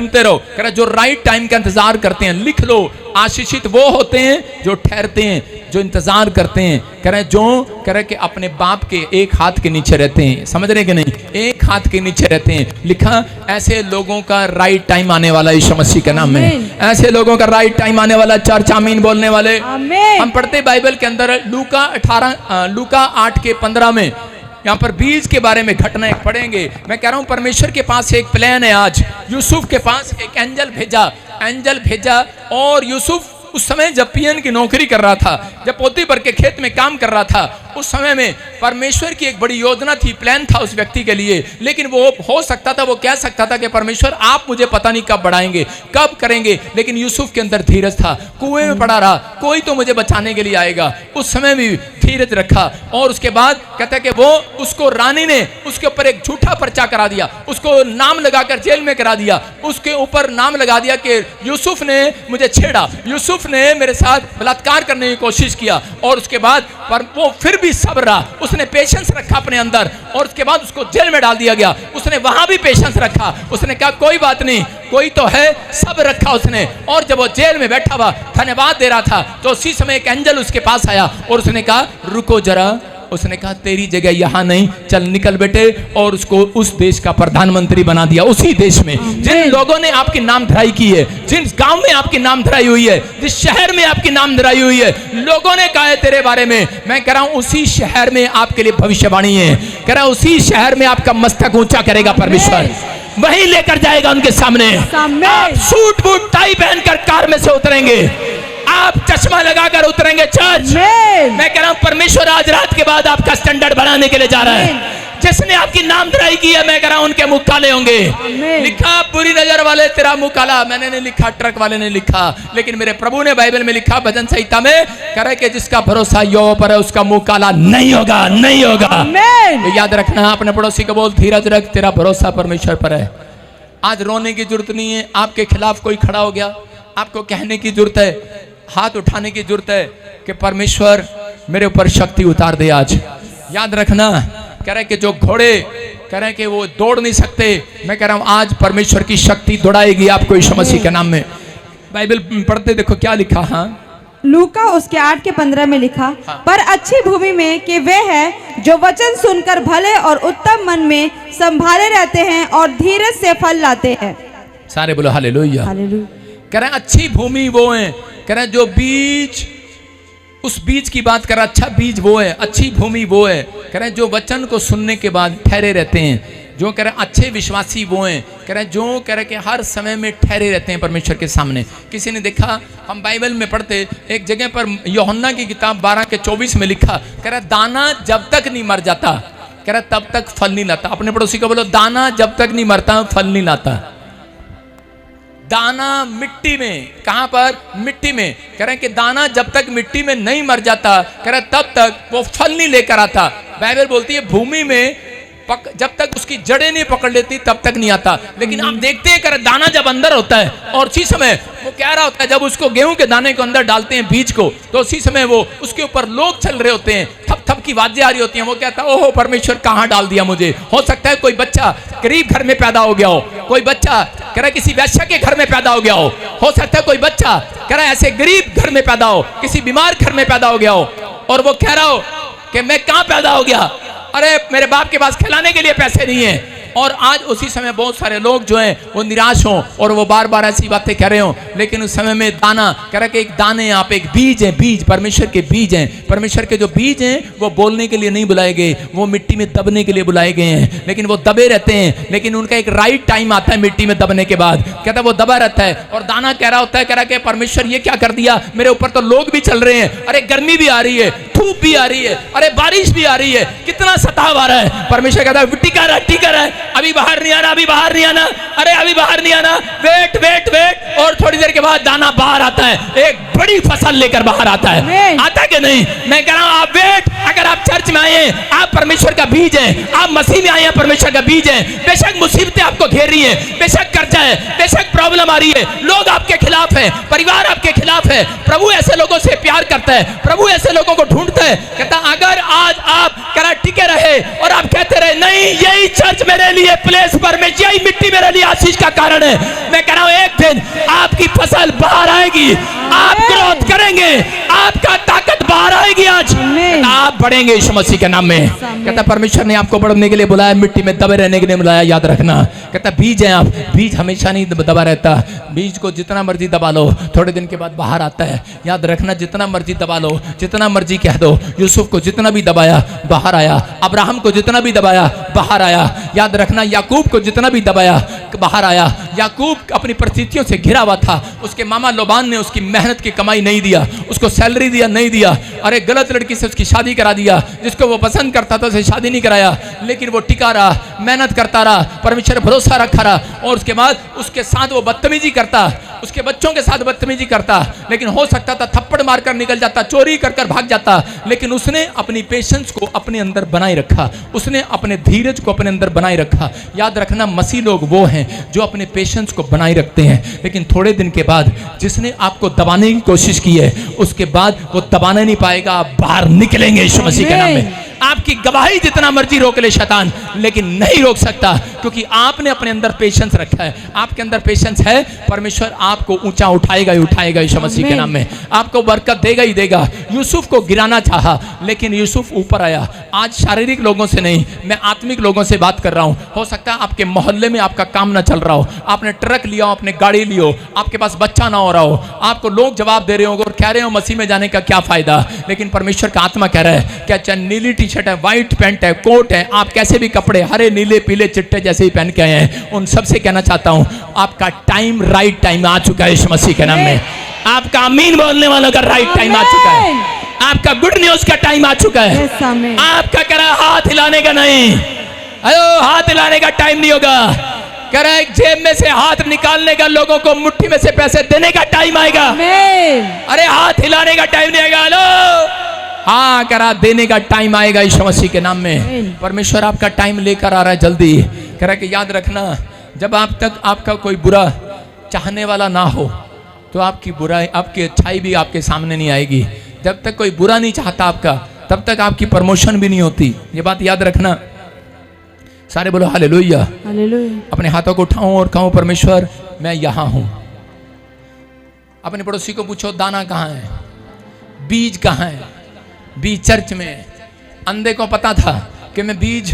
सुनते रहो। कह रहा जो राइट टाइम का इंतजार करते हैं, लिख लो, आशीषित वो होते हैं जो ठहरते हैं, जो इंतजार करते हैं। कह रहे जो कह रहे कि अपने बाप के एक हाथ के नीचे रहते हैं। समझ रहे कि नहीं? एक हाथ के नीचे रहते हैं। लिखा ऐसे लोगों का राइट टाइम आने वाला, यीशु मसीह के नाम में ऐसे लोगों का राइट टाइम आने वाला। चर्च आमीन बोलने वाले। हम पढ़ते बाइबल के अंदर लूका 8:15 में यहाँ पर बीज के बारे में घटना एक पढ़ेंगे। मैं कह रहा हूँ परमेश्वर के पास एक प्लान है। आज यूसुफ के पास एक एंजल भेजा और यूसुफ उस समय जब पीएन की नौकरी कर रहा था, जब पोतीफर के खेत में काम कर रहा था, उस समय में परमेश्वर की एक बड़ी योजना थी, प्लान था उस व्यक्ति के लिए। लेकिन वो हो सकता था, वो कह सकता था कि परमेश्वर आप मुझे पता नहीं कब बढ़ाएंगे, कब करेंगे। लेकिन यूसुफ के अंदर धीरज था। कुएं में पड़ा रहा, कोई तो मुझे बचाने के लिए आएगा। उस समय भी धीरज रखा। और उसके बाद कहता है कि वो उसको रानी ने उसके ऊपर एक झूठा पर्चा करा दिया, उसको नाम लगाकर जेल में करा दिया। उसके ऊपर नाम लगा दिया कि यूसुफ ने मुझे छेड़ा, यूसुफ ने मेरे साथ बलात्कार करने की कोशिश किया। और उसके बाद पर वो फिर भी सब्र रहा, उसने पेशेंस रखा अपने अंदर। और उसके बाद उसको जेल में डाल दिया गया। उसने वहां भी पेशेंस रखा, उसने कहा कोई बात नहीं, कोई तो है, सब्र रखा उसने। और जब वो जेल में बैठा हुआ धन्यवाद दे रहा था, तो उसी समय एक एंजल उसके पास आया और उसने कहा रुको जरा। उसने कहा तेरी जगह यहाँ नहीं, चल निकल बेटे। और उसको उस देश का प्रधानमंत्री बना दिया। उसी देश में जिन लोगों ने आपकी नाम धराई की है, जिन गांव में आपकी नाम धराई हुई है, जिस शहर में आपकी नाम धराई हुई है, लोगों ने कहा है तेरे बारे में। मैं कह रहा हूं उसी शहर में आपके लिए भविष्यवाणी है। कह रहा हूं उसी शहर में आपका मस्तक ऊंचा करेगा परमेश्वर, वहीं लेकर जाएगा उनके सामने। आप सूट बूट टाई पहनकर कार में से उतरेंगे, आप चश्मा लगाकर उतरेंगे चर्च। मैं कह रहा हूं परमेश्वर आज रात के बाद आपका स्टैंडर्ड बढ़ाने के लिए जा रहा है। जिसने आपकी नाम धराई की है, मैं कह रहा हूं उनके मुंह काले होंगे। लिखा बुरी नजर वाले तेरा मुंह काला। मैंने नहीं लिखा, ट्रक वाले ने लिखा, लेकिन मेरे प्रभु ने बाइबल में लिखा, भजन संहिता में कह रहा है कि जिसका भरोसा यहोवा पर है उसका मुंह काला नहीं होगा, नहीं होगा। तो याद रखना, अपने पड़ोसी को बोल धीरज रख, तेरा भरोसा परमेश्वर पर है। आज रोने की जरूरत नहीं है। आपके खिलाफ कोई खड़ा हो गया, आपको कहने की जरूरत है, हाथ उठाने की जरूरत है कि परमेश्वर मेरे ऊपर शक्ति उतार दे आज। याद रखना, कह रहे कि जो घोड़े कह रहे कि वो दौड़ नहीं सकते, मैं कह रहा हूं आज परमेश्वर की शक्ति दौड़ाएगी आपको यीशु मसीह के नाम में। बाइबल पढ़ते देखो क्या लिखा। हाँ, लूका उसके 8:15 में लिखा, पर अच्छी भूमि में कि वे है जो वचन सुनकर भले और उत्तम मन में संभाले रहते हैं और धीरज से फल लाते हैं। सारे बोलो हालेलुया। कह रहे हैं अच्छी भूमि वो है, कह रहे हैं जो बीज, उस बीज की बात कर रहा, अच्छा बीज वो है, अच्छी भूमि वो है। कह रहे हैं जो वचन को सुनने के बाद ठहरे रहते हैं, जो कह रहे हैं अच्छे विश्वासी वो हैं। कह रहे हैं जो कह रहे हैं कि हर समय में ठहरे रहते हैं परमेश्वर के सामने। किसी ने देखा, हम बाइबल में पढ़ते एक जगह पर यूहन्ना की किताब 12:24 में लिखा, कह रहा दाना जब तक नहीं मर जाता, कह रहा तब तक फल नहीं लाता। अपने पड़ोसी को बोलो दाना जब तक नहीं मरता फल नहीं लाता। दाना मिट्टी में, कहां पर? मिट्टी में। कह रहे हैं कि दाना जब तक मिट्टी में नहीं मर जाता, कह रहे तब तक वो फल नहीं लेकर आता। बाइबल बोलती है भूमि में जब तक उसकी जड़ें नहीं पकड़ लेती तब तक नहीं आता। लेकिन आप देखते हैं, कह रहे दाना जब अंदर होता है और उसी समय वो क्या रहा होता है, जब उसको गेहूं के दाने को अंदर डालते हैं बीज को, तो उसी समय वो उसके ऊपर लोग चल रहे होते हैं, थप थप की आवाजें आ रही होती हैं। वो कहता है ओहो परमेश्वर कहाँ डाल दिया मुझे। हो सकता है कोई बच्चा गरीब घर में पैदा हो गया हो, कोई बच्चा कह रहा किसी वैश्य के घर में पैदा हो गया हो सकता है कोई बच्चा कह रहा ऐसे गरीब घर में पैदा हो, किसी बीमार घर में पैदा हो गया हो, और वो कह रहा हो कि मैं कहाँ पैदा हो गया, अरे मेरे बाप के पास खिलाने के लिए पैसे नहीं है। और आज उसी समय बहुत सारे लोग जो हैं वो निराश हों और वो बार बार ऐसी बातें कह रहे हों। लेकिन उस समय में दाना कह रहा कि एक दाने, आप एक बीज हैं, बीज परमेश्वर के बीज हैं। परमेश्वर के जो बीज हैं वो बोलने के लिए नहीं बुलाए गए, वो मिट्टी में दबने के लिए बुलाए गए हैं। लेकिन वो दबे रहते हैं, लेकिन उनका एक राइट टाइम आता है मिट्टी में दबने के बाद। कहता है वो दबा रहता है और दाना कह रहा होता है, कह रहा कि परमेश्वर ये क्या कर दिया, मेरे ऊपर तो लोग भी चल रहे हैं, अरे गर्मी भी आ रही है, धूप भी आ रही है, अरे बारिश भी आ रही है, कितना सताव आ रहा है। परमेश्वर कहता है टिका रहा है, अभी बाहर नहीं आना, अभी बाहर नहीं आना, अरे अभी बाहर नहीं आना, वेट वेट वेट। और थोड़ी देर के बाद दाना बाहर आता है, एक बड़ी फसल लेकर बाहर आता है। आता कि नहीं? मैं कह रहा हूं आप वेट। अगर आप चर्च में आए हैं, आप परमेश्वर का बीज हैं, आप मसीह में आए हैं, परमेश्वर का बीज हैं। बेशक मुसीबतें आपको घेर रही हैं, बेशक कर्जा है, बेशक प्रॉब्लम आ रही है, लोग आपके खिलाफ हैं, परिवार आपके खिलाफ है, प्रभु ऐसे लोगों से प्यार करता है, प्रभु ऐसे लोगों को ढूंढता है। कहता अगर आज आप करा टिके रहे और आप कहते रहे नहीं यही चर्च मेरे लिए प्लेस पर में, यही मिट्टी मेरे लिए आशीष का कारण है, मैं कह रहा हूं एक दिन आपकी फसल बाहर आएगी, आप ग्रोथ करेंगे, आपका ताकत बाहर आएगी। आज आप बढ़ेंगे यीशु मसीह के नाम में। कहता परमेश्वर ने आपको बढ़ने के लिए बुलाया, मिट्टी में दबे रहने के लिए बुलाया, याद रखना। कहता बीज है आप, बीज हमेशा नहीं दबा रहता, बीज को जितना मर्जी दबा लो थोड़े दिन के बाद बाहर आता है। याद रखना, जितना मर्जी दबा लो, जितना मर्जी कह दो, यूसुफ को जितना भी दबाया बाहर आया, अब्राहम को जितना भी दबाया बाहर आया। याद रखना, याकूब को जितना भी दबाया बाहर आया। याकूब अपनी परिस्थितियों से घिरा हुआ था, उसके मामा लोबान ने उसकी मेहनत की कमाई नहीं दिया, उसको सैलरी दिया नहीं दिया, अरे गलत लड़की से उसकी शादी करा दिया, जिसको वो पसंद करता था उसे शादी नहीं कराया, लेकिन वो टिका रहा, मेहनत करता रहा, परमेश्वर भरोसा रखा रहा। और उसके बाद उसके साथ वो बदतमीजी करता, उसके बच्चों के साथ बदतमीजी करता, लेकिन हो सकता था थप्पड़ मारकर निकल जाता, चोरी कर कर भाग जाता, लेकिन उसने अपनी पेशेंस को अपने अंदर बनाए रखा, उसने अपने धीरज को अपने अंदर बनाए रखा। याद रखना, मसीह लोग वो हैं जो अपने पेशेंस को बनाए रखते हैं, लेकिन थोड़े दिन के बाद जिसने आपको दबाने की कोशिश की है उसके बाद वो दबाना नहीं पाएगा, आप बाहर निकलेंगे यीशु मसीह के नाम में। आपकी गवाही जितना मर्जी रोक ले शैतान, लेकिन नहीं रोक सकता, क्योंकि आपने अपने अंदर पेशेंस रखा है। आपके अंदर पेशेंस है, परमेश्वर आपको ऊंचा उठाएगा ही उठाएगा यीशु मसीह के नाम में, आपको बरकत देगा ही देगा। यूसुफ को गिराना चाहा, लेकिन यूसुफ ऊपर आया। आज शारीरिक लोगों से नहीं, मैं आत्मिक लोगों से बात कर रहा हूं। हो सकता है आपके मोहल्ले में आपका काम ना चल रहा हो, आपने ट्रक लिया हो, आपने गाड़ी ली हो, आपके पास बच्चा ना हो रहा हो, आपको लोग जवाब दे रहे हो और कह रहे हो मसीह में जाने का क्या फायदा, लेकिन परमेश्वर का आत्मा कह रहा है क्या चाहे नीली टी शर्ट है, व्हाइट पैंट है, कोट है, आप कैसे भी कपड़े हरे नीले पीले चिट्टे जैसे ही पहन के आए हैं, उन सबसे कहना चाहता हूं आपका टाइम, राइट टाइम आ चुका है यीशु मसीह के नाम में। आपका आमीन बोलने वालों का राइट टाइम आ चुका है, आपका गुड न्यूज का टाइम आ चुका है। आपका कह रहा हाथ हिलाने का नहीं, अयो हाथ हिलाने का टाइम नहीं होगा, कह रहा है जेब में से हाथ निकालने का, लोगों को मुट्ठी में से पैसे देने का टाइम आएगा। अरे हाथ हिलाने का टाइम नहीं आएगा, हेलो हाँ कह रहा देने का टाइम आएगा यीशु मसीह के नाम में। परमेश्वर आपका टाइम लेकर आ रहा है जल्दी। कह रहा है कि याद रखना, जब आप तक आपका कोई बुरा चाहने वाला ना हो तो आपकी बुराई, आपकी अच्छाई भी आपके सामने नहीं आएगी। जब तक कोई बुरा नहीं चाहता आपका, तब तक आपकी प्रमोशन भी नहीं होती। ये बात याद रखना। सारे बोलो हालेलुया। अपने हाथों को उठाओ और कहो परमेश्वर मैं यहां हूं। अपने पड़ोसी को पूछो दाना कहाँ है, बीज कहाँ है। बीज चर्च में। अंधे को पता था कि मैं बीज,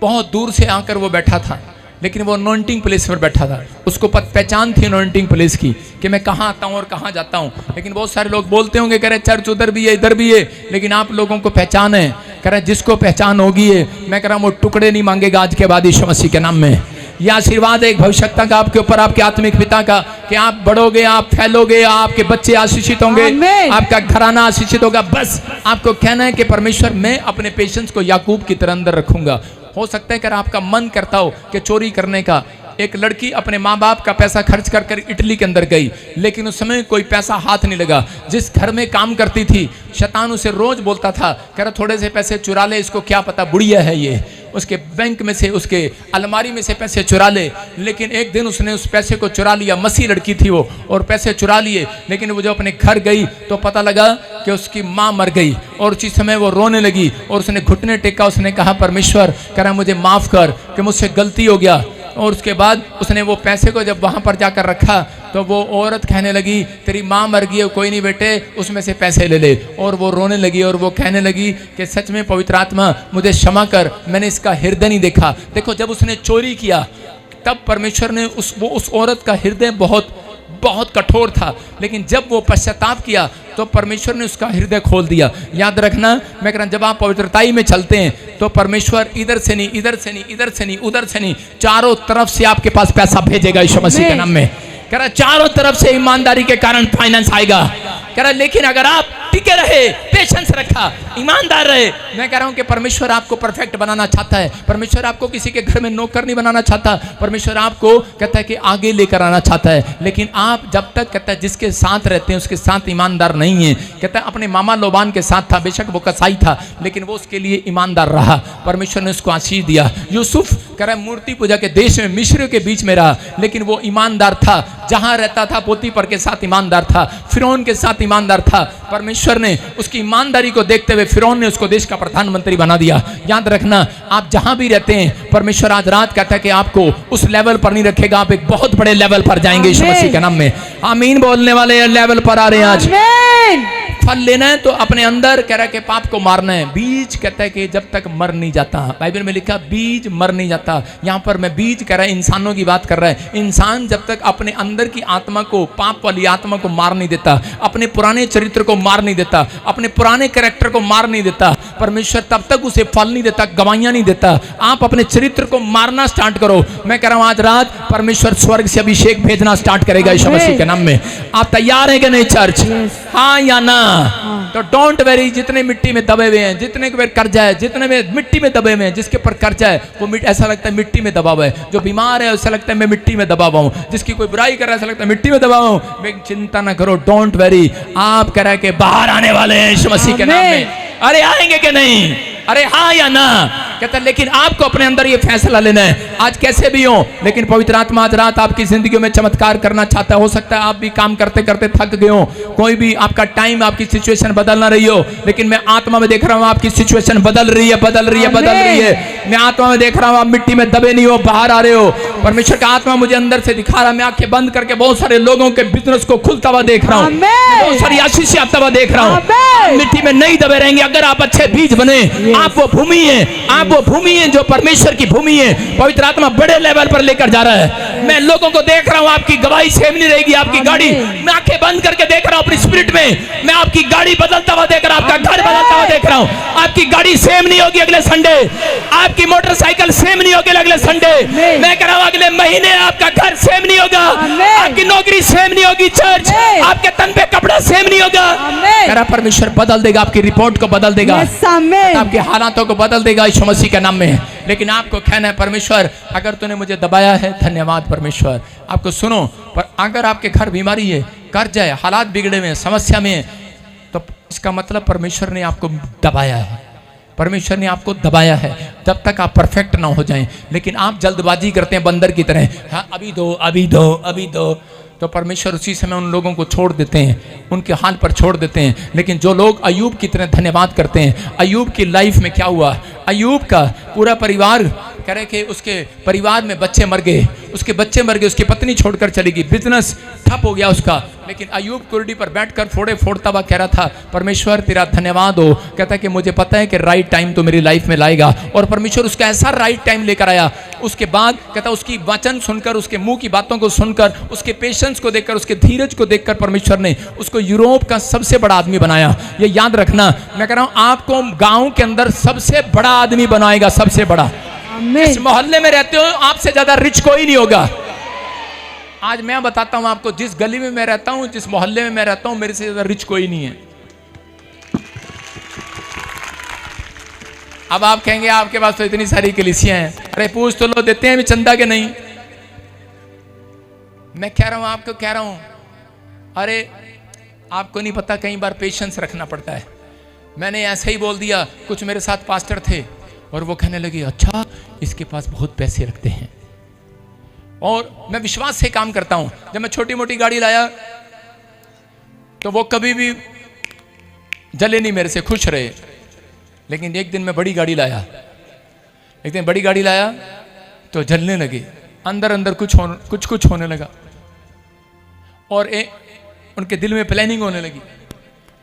बहुत दूर से आकर वो बैठा था, लेकिन वो अनॉइंटिंग प्लेस पर बैठा था, उसको पहचान थी अनॉइंटिंग प्लेस की कि मैं कहाँ आता हूँ और कहाँ जाता हूँ। लेकिन बहुत सारे लोग बोलते होंगे कह रहे चर्च उधर भी है इधर भी है, लेकिन आप लोगों को पहचान है। कह रहे जिसको पहचान होगी है, मैं कह रहा हूँ वो टुकड़े नहीं मांगेगा आज के बाद यीशु मसीह के नाम में। यह आशीर्वाद है एक भविष्यता का आपके ऊपर, आपके आत्मिक पिता का, कि आप बढ़ोगे, आप फैलोगे, आपके बच्चे आशीषित होंगे, आपका घराना आशीषित होगा। बस आपको कहना है कि परमेश्वर मैं अपने पेशेंस को याकूब की तरह अंदर रखूंगा। हो सकता है कि आपका मन करता हो कि चोरी करने का। एक लड़की अपने माँ बाप का पैसा खर्च कर कर इटली के अंदर गई, लेकिन उस समय कोई पैसा हाथ नहीं लगा। जिस घर में काम करती थी, शैतान उसे रोज बोलता था, कह रहा थोड़े से पैसे चुरा ले, इसको क्या पता बुढ़िया है ये, उसके बैंक में से, उसके अलमारी में से पैसे चुरा ले। लेकिन एक दिन उसने उस पैसे को चुरा लिया, मसीह लड़की थी वो, और पैसे चुरा लिए। लेकिन वो जो अपने घर गई तो पता लगा कि उसकी माँ मर गई, और उसी समय वो रोने लगी और उसने घुटने टेका, उसने कहा परमेश्वर कह रहा मुझे माफ़ कर कि मुझसे गलती हो गया। और उसके बाद उसने वो पैसे को जब वहाँ पर जाकर रखा तो वो औरत कहने लगी तेरी माँ मर गई है, कोई नहीं बेटे उसमें से पैसे ले ले। और वो रोने लगी और वो कहने लगी कि सच में पवित्र आत्मा मुझे क्षमा कर, मैंने इसका हृदय नहीं देखा। देखो जब उसने चोरी किया तब परमेश्वर ने उस औरत का हृदय बहुत बहुत कठोर था, लेकिन जब वो पश्चाताप किया तो परमेश्वर ने उसका हृदय खोल दिया। याद रखना, मैं कह रहा जब आप पवित्रताई में चलते हैं तो परमेश्वर इधर से नहीं, इधर से नहीं, इधर से नहीं, उधर से नहीं, चारों तरफ से आपके पास पैसा भेजेगा यीशु मसीह के नाम में। कह रहा चारों तरफ से ईमानदारी के कारण फाइनेंस आएगा। कह रहा लेकिन अगर आप टिके रहे, पेशेंस रखा, ईमानदार रहे, मैं कह रहा हूं कि परमेश्वर आपको परफेक्ट बनाना चाहता है। परमेश्वर आपको किसी के घर में नौकर नहीं बनाना चाहता। परमेश्वर आपको कहता है कि आगे लेकर आना चाहता है। लेकिन आप जब तक कहता है जिसके साथ रहते हैं उसके साथ ईमानदार नहीं है। कहता है अपने मामा लोबान के साथ था, बेशक वो कसाई था, लेकिन वो उसके लिए ईमानदार रहा। परमेश्वर ने उसको आशीष दिया। यूसुफ कह रहा मूर्ति पूजा के देश में मिस्र के बीच में रहा, लेकिन वो ईमानदार था। जहां रहता था पोतीफर के साथ ईमानदार था, फिरौन के साथ ईमानदार था। परमेश्वर ने उसकी ईमानदारी को देखते हुए फिरौन ने उसको देश का प्रधानमंत्री बना दिया। याद रखना, आप जहां भी रहते हैं, परमेश्वर आज रात कहता है कि आपको उस लेवल पर नहीं रखेगा, आप एक बहुत बड़े लेवल पर जाएंगे यीशु मसीह के नाम में। आमीन बोलने वाले लेवल पर आ रहे हैं आज। फल लेना है तो अपने अंदर कह रहा है कि पाप को मारना है। बीज कहता है कि जब तक मर नहीं जाता, बाइबल में लिखा बीज मर नहीं जाता। यहाँ पर मैं बीज कह रहा है, इंसानों की बात कर रहा है। इंसान जब तक अपने अंदर की आत्मा को, पाप वाली आत्मा को मार नहीं देता, अपने पुराने चरित्र को मार नहीं देता, अपने पुराने कैरेक्टर को मार नहीं देता, परमेश्वर तब तक उसे फल नहीं देता, गवाहियां नहीं देता। आप अपने चरित्र को मारना स्टार्ट करो। मैं कह रहा हूं आज रात परमेश्वर स्वर्ग से अभिषेक भेजना स्टार्ट करेगा यीशु मसीह के नाम में। आप तैयार हैं कि नहीं चर्च? हाँ या ना? तो डोंट वेरी, जितने मिट्टी में दबे हुए हैं, जितने के कर्जा है, जितने में मिट्टी में दबे हुए हैं, जिसके ऊपर कर्जा है वो ऐसा लगता है मिट्टी में दबा हुआ है। जो बीमार है उससे लगता है मैं मिट्टी में दबा हुआ हूं। जिसकी कोई बुराई कर रहा है ऐसा लगता है मिट्टी में दबा हुआ हूं। मैं चिंता ना करो, डोंट वेरी। आप कह रहे हैं कि बाहर आने वाले हैं यीशु मसीह के नाम में। अरे आएंगे कि नहीं? अरे हाँ या ना? कहता है लेकिन आपको अपने अंदर ये फैसला लेना है आज कैसे भी हो। लेकिन पवित्र आत्मा आज रात आपकी जिंदगी में चमत्कार करना चाहता है। हो सकता है आप भी काम करते करते थक गए हो, कोई भी आपका टाइम, आपकी सिचुएशन बदल ना रही हो, लेकिन मैं आत्मा में देख रहा हूं आपकी सिचुएशन बदल रही है, बदल रही है, बदल रही है। मैं आत्मा में देख रहा हूं आप मिट्टी में दबे नहीं हो, बाहर आ रहे हो। परमेश्वर का आत्मा मुझे अंदर से दिखा रहा है। मैं आंखें बंद करके बहुत सारे लोगों के बिजनेस को खुलता हुआ देख रहा हूँ, बहुत सारी आशीष आता हुआ देख रहा हूँ। मिट्टी में नहीं दबे रहेंगे अगर आप अच्छे बीज बने। आप वो भूमि है, आप वो भूमि है जो परमेश्वर की भूमि है। पवित्र आत्मा बड़े लेवल पर लेकर जा रहा है। मैं लोगों को देख रहा हूं, आपकी गवाही सेम नहीं रहेगी। आपकी गाड़ी, मैं आंखें बंद करके देख रहा हूं अपनी स्पिरिट में, मैं आपकी गाड़ी बदलता हुआ देख रहा हूं, आपका घर बदलता हुआ देख रहा हूं। आपकी गाड़ी सेम नहीं होगी अगले संडे, आपकी मोटरसाइकिल सेम नहीं होगी अगले संडे। मैं कह रहा हूं अगले महीने आपका घर सेम नहीं होगा, आपकी नौकरी सेम नहीं होगी, चर्च आपके तन पे कपड़ा सेम नहीं होगा। मेरा परमेश्वर बदल देगा, आपकी रिपोर्ट को बदल देगा, आपके हालातों को बदल देगा यीशु मसीह के नाम में। लेकिन आपको कहना है परमेश्वर अगर तूने मुझे दबाया है धन्यवाद परमेश्वर। आपको सुनो, पर अगर आपके घर बीमारी है, कर्ज है, हालात बिगड़े हुए हैं, समस्या में है, तो इसका मतलब परमेश्वर ने आपको दबाया है। परमेश्वर ने आपको दबाया है जब तक आप परफेक्ट ना हो जाएं। लेकिन आप जल्दबाजी करते हैं बंदर की तरह, हाँ अभी दो, अभी दो, अभी दो, तो परमेश्वर उसी समय उन लोगों को छोड़ देते हैं, उनके हाल पर छोड़ देते हैं। लेकिन जो लोग अय्यूब की तरह धन्यवाद करते हैं, अय्यूब की लाइफ में क्या हुआ? अय्यूब का पूरा परिवार कह रहे कि उसके परिवार में बच्चे मर गए, उसके बच्चे मर गए, उसकी पत्नी छोड़कर चली गई, बिजनेस ठप हो गया उसका। लेकिन अय्यूब कुर्डी पर बैठकर फोड़े फोड़ता हुआ कह रहा था परमेश्वर तेरा धन्यवाद हो। कहता कि मुझे पता है कि राइट टाइम तो मेरी लाइफ में लाएगा, और परमेश्वर उसका ऐसा राइट टाइम लेकर आया। उसके बाद कहता उसकी वचन सुनकर, उसके मुंह की बातों को सुनकर, उसके पेशेंस को देखकर, उसके धीरज को देखकर परमेश्वर ने उसको यूरोप का सबसे बड़ा आदमी बनाया। ये याद रखना, मैं कह रहा हूं आपको गांव के अंदर सबसे बड़ा आदमी बनाएगा, सबसे बड़ा। इस मोहल्ले में रहते हो आपसे ज्यादा रिच कोई नहीं होगा। आज मैं बताता हूं आपको, जिस गली में मैं रहता हूं, जिस मोहल्ले में मैं रहता हूं, मेरे से ज्यादा रिच कोई नहीं है। अब आप कहेंगे आपके पास तो इतनी सारी कलीसियां हैं, अरे पूछ तो लो देते हैं भी चंदा के नहीं। मैं कह रहा हूं आपको, कह रहा हूं अरे आपको नहीं पता कई बार पेशेंस रखना पड़ता है। मैंने ऐसे ही बोल दिया, कुछ मेरे साथ पास्टर थे और वो कहने लगे अच्छा इसके पास बहुत पैसे रखते हैं। और मैं विश्वास से काम करता हूं। जब मैं छोटी मोटी गाड़ी लाया तो वो कभी भी जले नहीं, मेरे से खुश रहे। लेकिन एक दिन मैं बड़ी गाड़ी लाया, एक दिन बड़ी गाड़ी लाया तो जलने लगे, अंदर अंदर कुछ होने लगा, और उनके दिल में प्लानिंग होने लगी।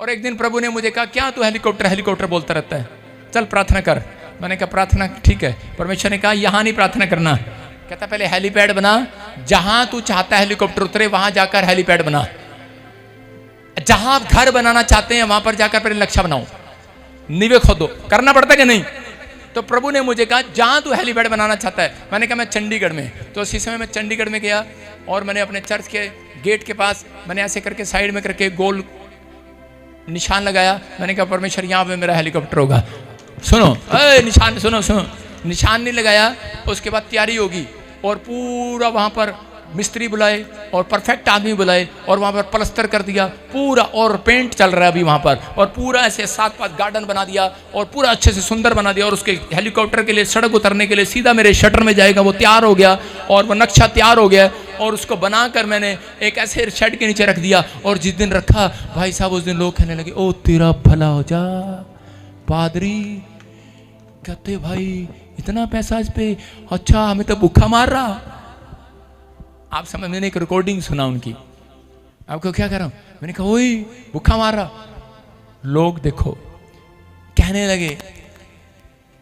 और एक दिन प्रभु ने मुझे कहा क्या तू हेलीकॉप्टर हेलीकॉप्टर बोलता रहता है, चल प्रार्थना कर। मैंने कहा प्रार्थना ठीक है। परमेश्वर ने कहा यहां नहीं प्रार्थना करना, कहता पहले हेलीपैड बना, जहां तू चाहता है हेलीकॉप्टर उतरे वहां जाकर हेलीपैड बना। जहां आप घर बनाना चाहते हैं वहां पर जाकर पहले नक्शा बनाओ, नींवें खोदो। करना पड़ता कि नहीं? तो प्रभु ने मुझे कहा जहां तू हेलीपैड बनाना चाहता है। मैंने कहा मैं चंडीगढ़ में। तो उसी समय मैं चंडीगढ़ में गया और मैंने अपने चर्च के गेट के पास मैंने ऐसे करके साइड में करके गोल निशान लगाया। मैंने कहा परमेश्वर यहाँ पे मेरा हेलीकॉप्टर होगा। सुनो निशान, सुनो निशान नहीं लगाया। उसके बाद तैयारी होगी और पूरा वहाँ पर मिस्त्री बुलाए और परफेक्ट आदमी बुलाए और वहाँ पर प्लस्तर कर दिया पूरा, और पेंट चल रहा है अभी वहाँ पर, और पूरा ऐसे 7-5 गार्डन बना दिया और पूरा अच्छे से सुंदर बना दिया। और उसके हेलीकॉप्टर के लिए सड़क उतरने के लिए सीधा मेरे शटर में जाएगा, वो तैयार हो गया और वो नक्शा तैयार हो गया। और उसको बनाकर मैंने एक ऐसे शेड के नीचे रख दिया। और जिस दिन रखा भाई साहब, उस दिन लोग कहने लगे, ओ तेरा भला हो जा पादरी, कहते भाई इतना पैसा इस पे, अच्छा हमें तो भूखा मार रहा। आप समझ, मैंने एक रिकॉर्डिंग सुना उनकी, आपको क्या कर रहा हूं, मैंने कहा वही भूखा मार रहा। लोग देखो कहने लगे।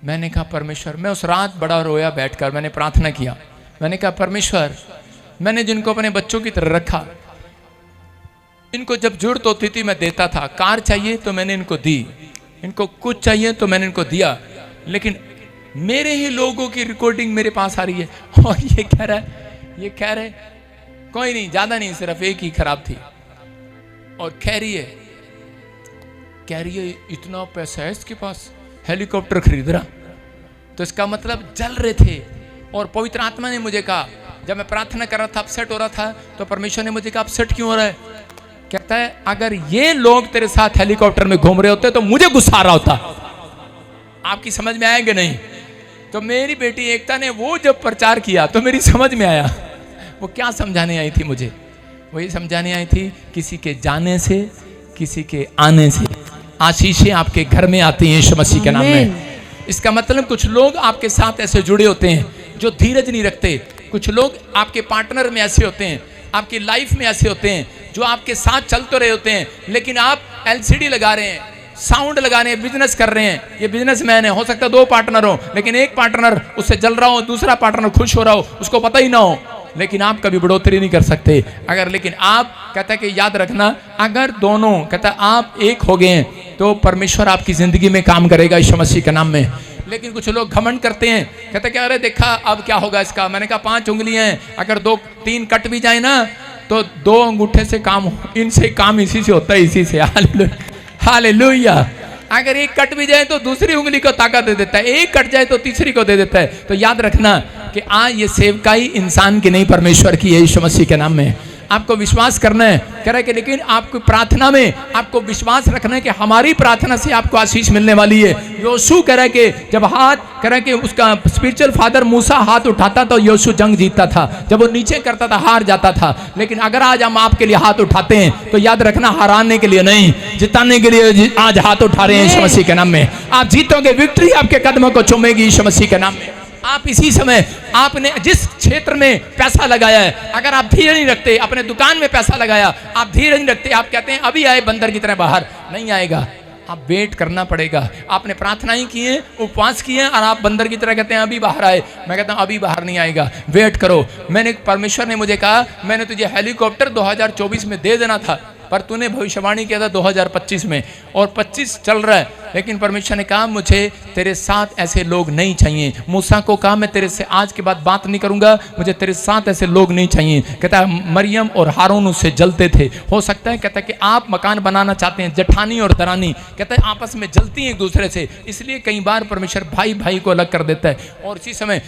मैंने कहा परमेश्वर, मैं उस रात बड़ा रोया बैठकर, मैंने प्रार्थना किया। मैंने कहा परमेश्वर, मैंने जिनको अपने बच्चों की तरह रखा, इनको जब जरूरत होती थी मैं देता था। कार चाहिए तो मैंने इनको दी, इनको कुछ चाहिए तो मैंने इनको दिया। लेकिन मेरे ही लोगों की रिकॉर्डिंग मेरे पास आ रही है और ये कह रहे कोई नहीं, ज्यादा नहीं, सिर्फ एक ही खराब थी। और कह रही है इतना पैसा है इसके पास, हेलीकॉप्टर खरीद रहा। तो इसका मतलब जल रहे थे। और पवित्र आत्मा ने मुझे कहा, जब मैं प्रार्थना कर रहा था, अपसेट हो रहा था, तो परमेश्वर ने मुझे कहा अपसेट क्यों हो रहा है? कहता है अगर ये लोग तेरे साथ हेलीकॉप्टर में घूम रहे होते तो मुझे गुस्सा आ रहा होता। आपकी समझ में आएगा नहीं? तो मेरी बेटी एकता ने वो जब प्रचार किया तो मेरी समझ में आया। वो क्या समझाने आई थी मुझे? वही समझाने आई थी, किसी के जाने से, किसी के आने से आशीषें आपके घर में आती हैं यीशु मसीह के नाम में। इसका मतलब कुछ लोग आपके साथ ऐसे जुड़े होते हैं जो धीरज नहीं रखते। कुछ लोग आपके पार्टनर में ऐसे होते हैं, आपकी लाइफ में ऐसे होते हैं जो आपके साथ चल तो रहे होते हैं, लेकिन आप एलसीडी लगा रहे हैं, साउंड लगा रहे हैं, बिजनेस कर रहे हैं। ये बिजनेसमैन है, हो सकता है 2 पार्टनर हो, लेकिन एक पार्टनर उससे जल रहा हो, दूसरा पार्टनर खुश हो रहा हो, उसको पता ही ना हो, लेकिन आप कभी बढ़ोतरी नहीं कर सकते। अगर लेकिन आप कहता है कि याद रखना, अगर दोनों कहता है आप एक हो गए तो परमेश्वर आपकी जिंदगी में काम करेगा यीशु मसीह के नाम में। लेकिन कुछ लोग घमंड करते हैं, कहते हैं कि अरे देखा अब क्या होगा इसका। मैंने कहा 5 उंगलियां हैं, अगर 2-3 कट भी जाए ना तो 2 अंगूठे से काम, इनसे काम इसी से होता है, इसी से। हालेलुया। अगर एक कट भी जाए तो दूसरी उंगली को ताकत दे देता है, एक कट जाए तो तीसरी को दे देता है। तो याद रखना कि ये सेवकाई इंसान की नहीं, परमेश्वर की है यीशु मसीह के नाम में। आपको विश्वास करना है, कह रहा है कि लेकिन आपको प्रार्थना में आपको विश्वास रखना है कि हमारी प्रार्थना से आपको आशीष मिलने वाली है। योशू कह रहा है कि जब हाथ कह रहा है कि उसका स्पिरिचुअल फादर मूसा हाथ उठाता तो योशू जंग जीतता था, जब वो नीचे करता था हार जाता था। लेकिन अगर आज हम आपके लिए हाथ उठाते हैं तो याद रखना, हराने के लिए नहीं, जिताने के लिए आज हाथ उठा रहे हैं यीशु मसीह के नाम में। आप जीतोगे, विक्ट्री आपके कदमों को चूमेगी यीशु मसीह के नाम में। आप इसी समय आपने जिस क्षेत्र में पैसा लगाया है, अगर आप धीरज नहीं रखते, अपने दुकान में पैसा लगाया, आप धीरज नहीं रखते, आप कहते हैं अभी आए बंदर की तरह बाहर, नहीं आएगा। आप वेट करना पड़ेगा। आपने प्रार्थनाएं की हैं, उपवास किए हैं, और आप बंदर की तरह कहते हैं अभी बाहर आए। मैं कहता हूं अभी बाहर नहीं आएगा, वेट करो। मैंने, परमेश्वर ने मुझे कहा मैंने तुझे हेलीकॉप्टर 2024 में दे देना था, पर तूने भविष्यवाणी किया था 2025 में, और 25 चल रहा है। लेकिन परमेश्वर ने कहा मुझे तेरे साथ ऐसे लोग नहीं चाहिए। मूसा को कहा मैं तेरे से आज के बाद बात नहीं करूंगा, मुझे तेरे साथ ऐसे लोग नहीं चाहिए। कहता है मरियम और हारून उससे जलते थे। हो सकता है कहता है कि आप मकान बनाना चाहते हैं, जेठानी और दरानी कहता है आपस में जलती हैं एक दूसरे से, इसलिए कई बार परमेश्वर भाई भाई को अलग कर देता है। और इसी समय